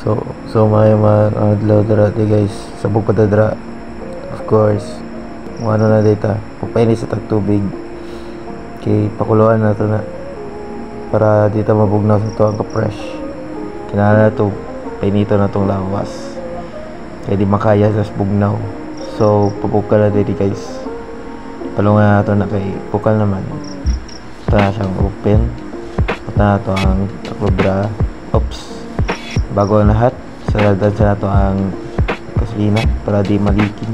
So may mga adlaw dira di guys, sabog pa dira. Of course, ano na data, pagpainit sa tagtubig. Kay pakuluan na to na para dito mabugnaw sa to ang ka-fresh. Kinahanglan na to, painito na tong lawas. Kaya di makaya sa bugnaw. So pupukal na dito guys. Palungan na to na kay pukal naman. Ito na siyang open. Ito na to ang rubra. Oops. Bago ang lahat, saladan sa nato ang gasolina para di malikin.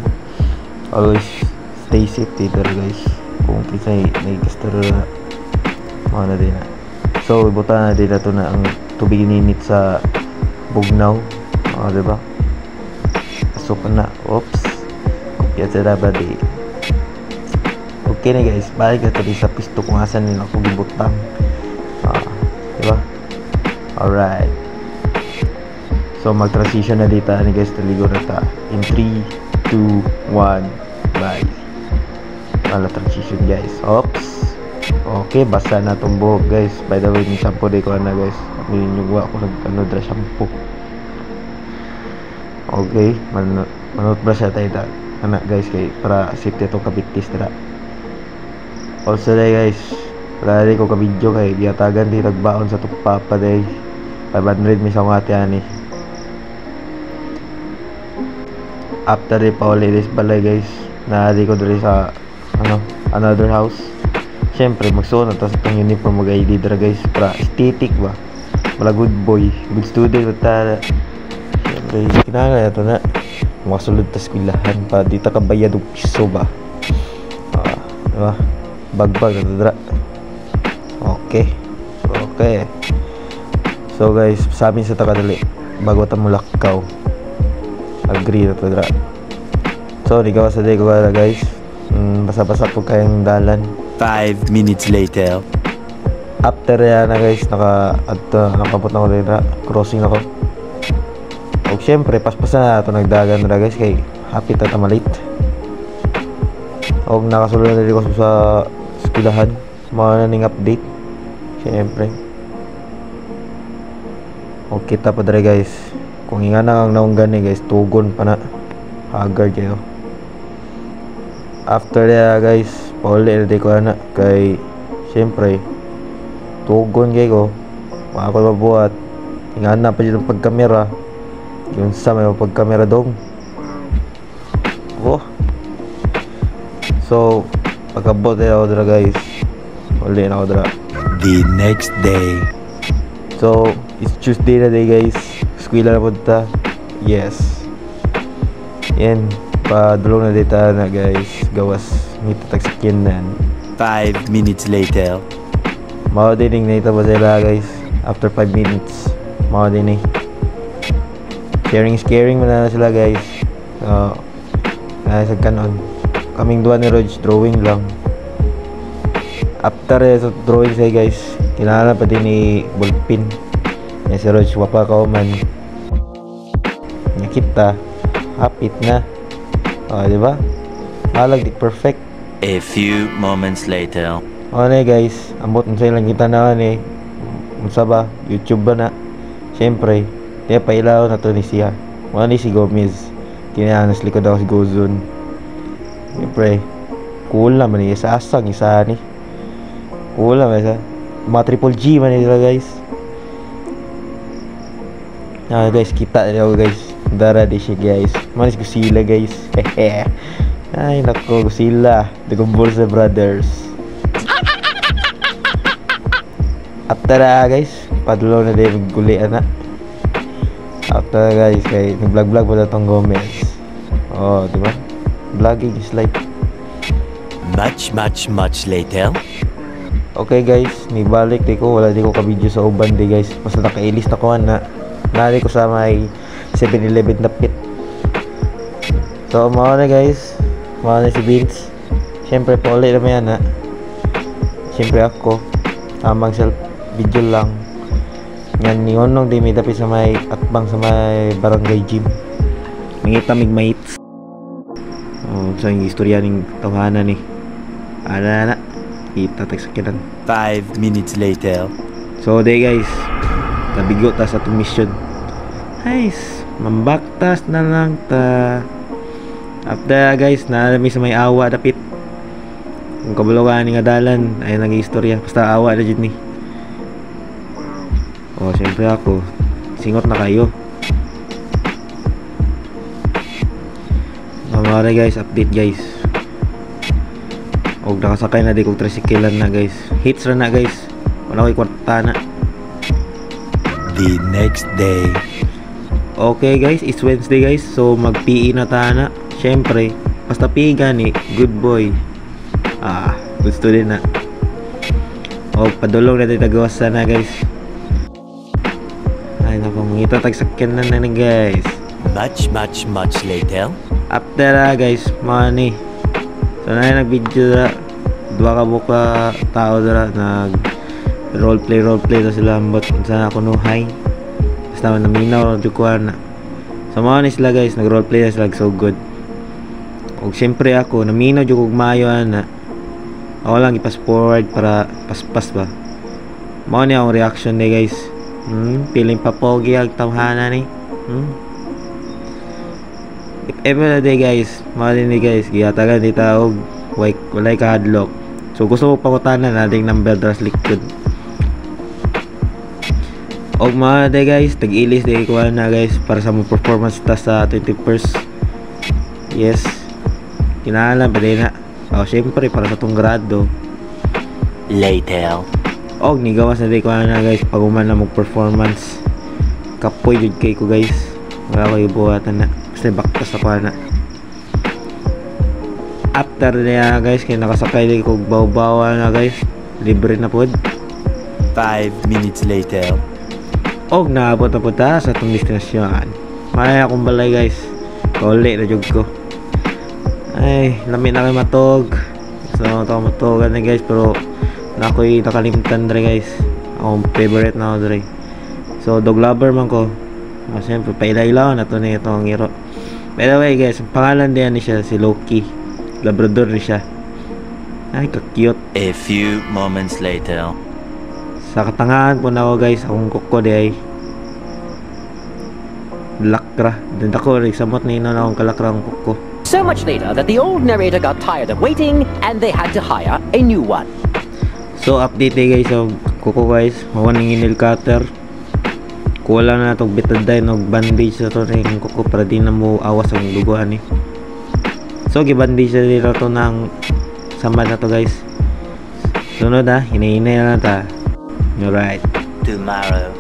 Always stay safe dito guys. Kung kisay nagkastro na mga na din na. So ibutan na din nato na ang tubig ininit sa bugnaw. Diba? Pasok na. Oops. Kupya sa raba di. Okay na guys, balik na tayo sa pisto kung asan nila kung ibutang. Diba? Alright. So mag-transition na dito ni guys, taligo na ta. In 3, 2, 1, bye. Wala transition guys. Oops. Okay, basa na itong buhok guys. By the way, yung shampoo day ko na guys. Ninyugwa ko nag-anodra shampoo. Okay, manot brush na tayo da. Anak guys, kay para safety itong kabitis na. Also day guys, wala rin ko ka-video kay biyatagan di nagbaon sa tupapa day. 500 misang ate ani. After di pa ulit this balay guys, naadi ko dali sa another house. Siyempre magsuot na tapos itong uniform mag-ID dra guys para aesthetic ba, wala good boy, good student ta. Siyempre kinahanglan ito na makasulod ta eskwelahan pa di ta kabayad og piso ba. Diba? Bagbag na dra. Okay. So guys, sabi sa takadali bago ta mulakaw. Agree na to dra. So di ka sa day ko guys. Basa-basa po kayong dalan. 5 minutes later. After yan na guys, nakapot na ko dito. Crossing ako. O syempre, paspasan na ito nagdagan na guys. Kay happy tata malit. O nakasulod na dito ko sa eskwelahan. Mga naning update. Syempre. O kita pa dito guys. Kung nga na ang naunggan ni guys, tugon pa na. Haggard kayo. After that guys, pauli na di ko na. Kay syempre tugon kayo. Mga ko mabuhat. Nga na pa dyan ang pagkamera. Yung sa may pagkamera dong. So pagkabot na ako dira guys, pauli na ako dira. The next day. So it's Tuesday na day guys. Eskwela na punta. Yes. Yan. Padulong na dito na guys. Gawas. Ngita tagsakyanan. 5 minutes later. Mao dining na ito ba sila guys. After 5 minutes. Mao dining. Sharing mo na sila guys. So sa kanon. Kaming duwa ni Rog. Drawing lang. After sa drawing say guys, kinahanglan pa din ni ballpen. Yan si Rog. Wapa ka man. Kita hapit na. Diba? Malag di perfect. A few moments later. Guys, ambot sa ilang kita na unsa ba? YouTube ba na? Siyempre, kaya pailaw na to ni siya. Ni si Gomez. Kinahanas likod ako si Gozon. Siyempre, cool naman niya sa asang isa ni. Cool naman sa mga triple G man nila guys. Guys, kita na ako guys. Dara di siya guys. Manis ko sila guys. Ay nako sila. Dagambol brothers. After guys, padulong na din gulian na. After guys, kay nag-vlog pa itong Gomez. Diba? Vlogging is like much later. Okay guys, nibalik di ko. Wala di ko ka-video sa uban di guys. Basta nakailis na ko na. Nari ko sa may 7-Eleven na pit. So mga na guys, mga na si Vince. Siyempre pa ulit naman yan ha. Siyempre ako tamang self video lang. Yan ni Onong di may dapi sa may atbang sa may barangay gym. Mangita mig mates. Sa yung istorya ng tawanan ana kita tagsakyanan. 5 minutes later. So day guys, nabigo ta sa itong mission. Guys, mambaktas na lang ta. After guys, nalami sa may awa dapit. Kung kabulukan nga dalan, ay nag-istorya. Basta awa na dyan ni. O, syempre ako. Singot na kayo. Mamari guys, update guys. O, nakasakay na di kong trisikilan na guys. Hits na guys. Wala ko'y kwarta na. The next day. Okay guys, it's Wednesday guys. So mag-PE na tayo na. Syempre, basta PE gani, good boy. Good student na. O, padulong na tayo tagawas na guys. Ay naku, mangita tagsakyan na guys. Much later. After guys, mga ni. So na nag-video na. Dua ka buka tao na nag roleplay na sila. But sana ako nuhay. Basta naminaw na dukuhan na. So mga ni sila guys, nag-roleplay na sila so good. O syempre ako, naminaw dyan kong mayo na. Ako lang ipas forward para paspas ba. Mga ni akong reaction ni guys. Feeling papogi ang tamhana ni. If ever na day guys, mga ni guys, giyatagan di taog. Walay kahadlok. So gusto ko pakutanan nating number dras likod. Og mga day guys, tag-ilis day ko na guys para sa mong performance ta sa 21st. Yes. Kinahanglan pa din na. O syempre para sa tong grado. Later. Og nigawas na day ko na guys pag uman na mong performance. Kapoy jud kay ko guys. Wala ko ibuhatan na. Kasi baktas ako na. After niya guys, kaya nakasakay din ko baw-bawa na guys. Libre na pod. 5 minutes later. Og naabot na po ta sa itong destinasyon. Maya akong balay guys. Kauli na jug ko. Ay, lami na kayo matog. So, ito matogan na guys. Pero, nako'y nakalimtan dre guys. Akong favorite na ako dre. So, dog lover man ko. Siyempre, pailailaw na ito na itong hero. By the way guys, ang pangalan diyan ni siya si Loki. Labrador ni siya. Ay, ka-cute. A few moments later. Sa katangahan po na ako guys, akong kuko di ay lakra. Dito ko, samot na inon akong kalakra akong kuko. So much later that the old narrator got tired of waiting and they had to hire a new one. So update day guys, so kuko guys, mawaning inil cutter. Kuha na itong betadine og bandage sa ito rin kuko para di na mo awas ang duguan eh. So gibandage na dito ito ng samad na to guys. Sunod hinahinay na ta. Alright. Tomorrow.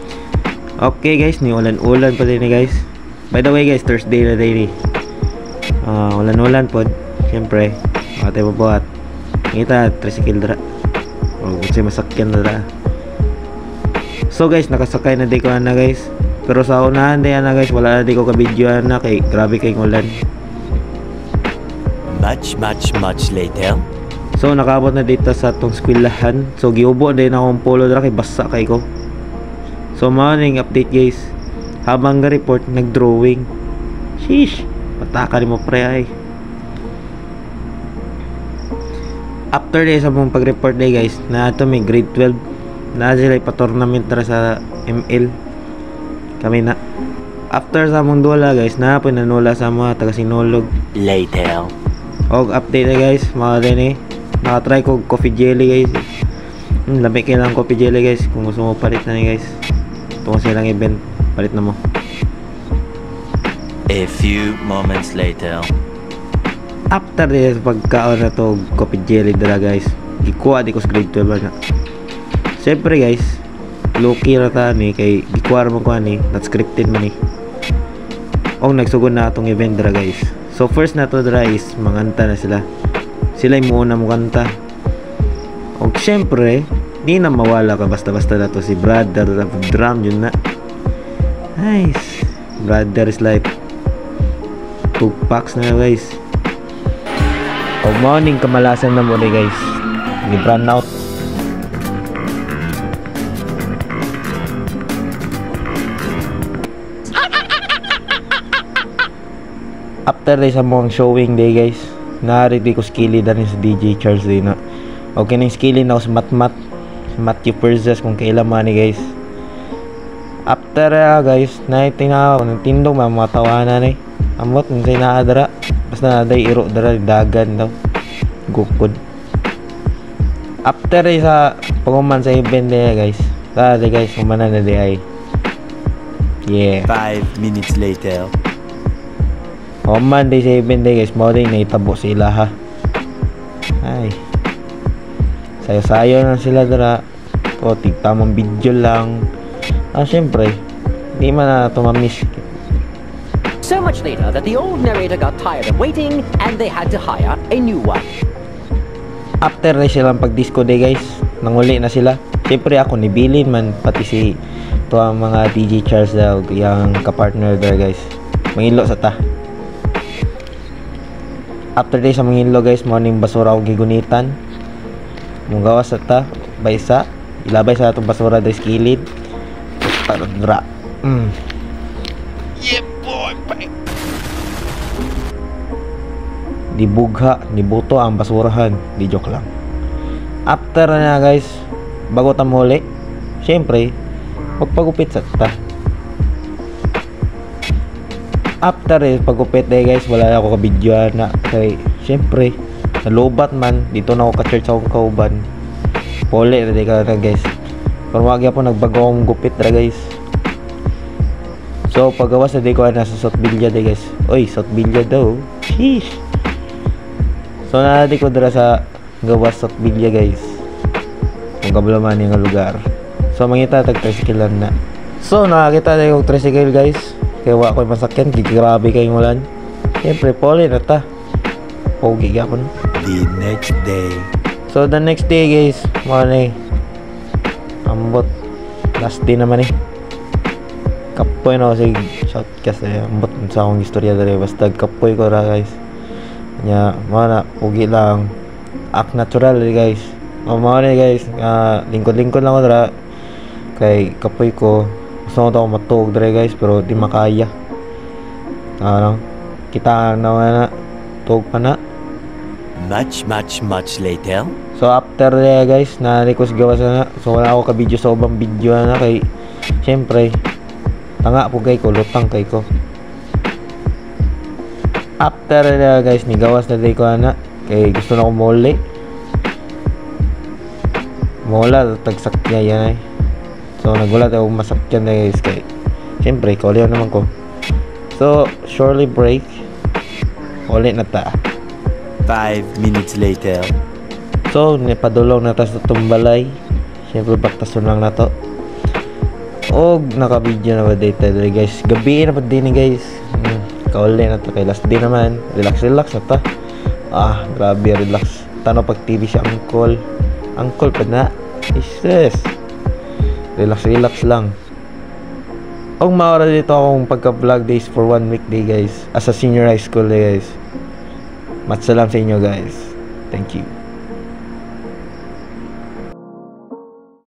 Okay guys, ni ulan-ulan pa din guys. By the way guys, Thursday na day ni. Ulan-ulan po. Siyempre, makatay mo po at ngita, tricycle dra. O kasi masakyan na dra. So guys, nakasakay na di ko na guys. Pero sa unahan di na guys, wala na di ko ka-video na kay grabe kayong ulan. Much later. So nakabot na dito sa tong eskwelahan. So giubo din akong polo dra kay basa kay ko. So morning update guys. Habang ga-report nag-drawing. Sheesh. Pataka mo pre ay. After day sa mong pag-report day guys, na ito may grade 12. Na sila ipa-tournament na sa ML. Kami na. After sa mong duwala guys, na pinanula sa mga taga-sinulog. Later. Og update na guys, mga din eh. Nakatry ko coffee jelly guys. Lamig kayo ng coffee jelly guys. Kung gusto mo palit na guys. Ito kasi lang event. Palit na mo. A few moments later. After this pagkaon na to coffee jelly dala guys, ikuha di ko sa grade 12 na. Siyempre guys, low-key na ta ni kay ikuha mo ko ni, not scripted man ni. Og nagsugod na atong event dala guys. So first na to dala is manganta na sila. Sila yung muna mo kanta. Og siyempre, di na mawala ka basta-basta na to si brother drum yun na. Nice. Brother is life. 2 packs na guys. O morning kamalasan na muna guys. Ni brand out. After day sa mong showing day guys, naari ko skilly din sa DJ Charles din na. Okay nang skilly na ako sa matmat. Matthew Perzas kung kailan man ni guys. After guys, naitingnan ako ng tindog mga tawanan eh. Amot ng say naadara. Basta naday iro dara dagan daw. Gukod. After sa paguman sa event niya guys. Dali guys, kumana na di ay. Yeah. 5 minutes later. Paguman di sa event niya guys. Mo din naitabo sila ha. Ay. Sayo-sayo na sila dara. O tigtamang video lang. Syempre, di man na ito ma-miss. So much later that the old narrator got tired of waiting and they had to hire a new one. After na silang pag-disco day guys, nanguli na sila. Siyempre ako ni Bilin man, pati si ito ang mga DJ Charles daw, yung kapartner there guys. Mangilo sa ta. After day sa mangilo guys, morning basura ako gigunitan. Munggawas sa ta, baysa. Ilabay sa atong basura day skilid. Dra. Yeah boy. Dibugha, dibuto ang basurahan. Di joke lang. After na guys, bago ta muli, syempre, magpagupit sa ta. After pagupit guys, wala na ako ka-video na kay syempre, nalubat man dito na ako ka-church sa kauban. Pole na ka guys. Pero wag po nagbago akong gupit ra guys. So paggawas na di ko na sa Sotbilya guys. Oy, Sotbilya daw. Sheesh. So na di ko dira sa gawas Sotbilya guys. Kung kabalaman yung lugar. So mangita tag tricycle na. So nakakita na yung tricycle guys. Kaya wala ko masakyan. Grabe kayong ulan. Siyempre pole na ta. Pogi gapon. The next day. So the next day guys, mga ambot last day naman kapoy na ako sa shot kasi ambot sa akong istorya dali basta kapoy ko ra guys nya mana pugi lang act natural guys mga guys lingkod-lingkod lang ako dara kay kapoy ko gusto ko ako matug dara guys pero di makaya kita na tug pa na. Much later. So after guys, na-request gawas na. So wala ako ka-video sa ubang video na kay syempre tanga po kay ko, lutang kay ko. After guys, ni gawas na day ko na kay gusto na ko muli. Mola tagsakya yan So nagulat ako masakyan na guys kay syempre kaulihan naman ko. So surely break. Ulit na ta. 5 minutes later. So, nipadulong na ta sa tumbalay. Siyempre, baktason lang na to. O, naka-video na ba data guys. Gabi na pa din guys. Kauli na to. Kay last day naman. Relax na ta. Grabe, relax. Tano pag TV siya, uncle. Uncle pa na. Jesus. Relax lang. Ang maura dito akong pagka-vlog days for 1 week day guys. As a senior high school day guys. Matsalam sa inyo guys. Thank you.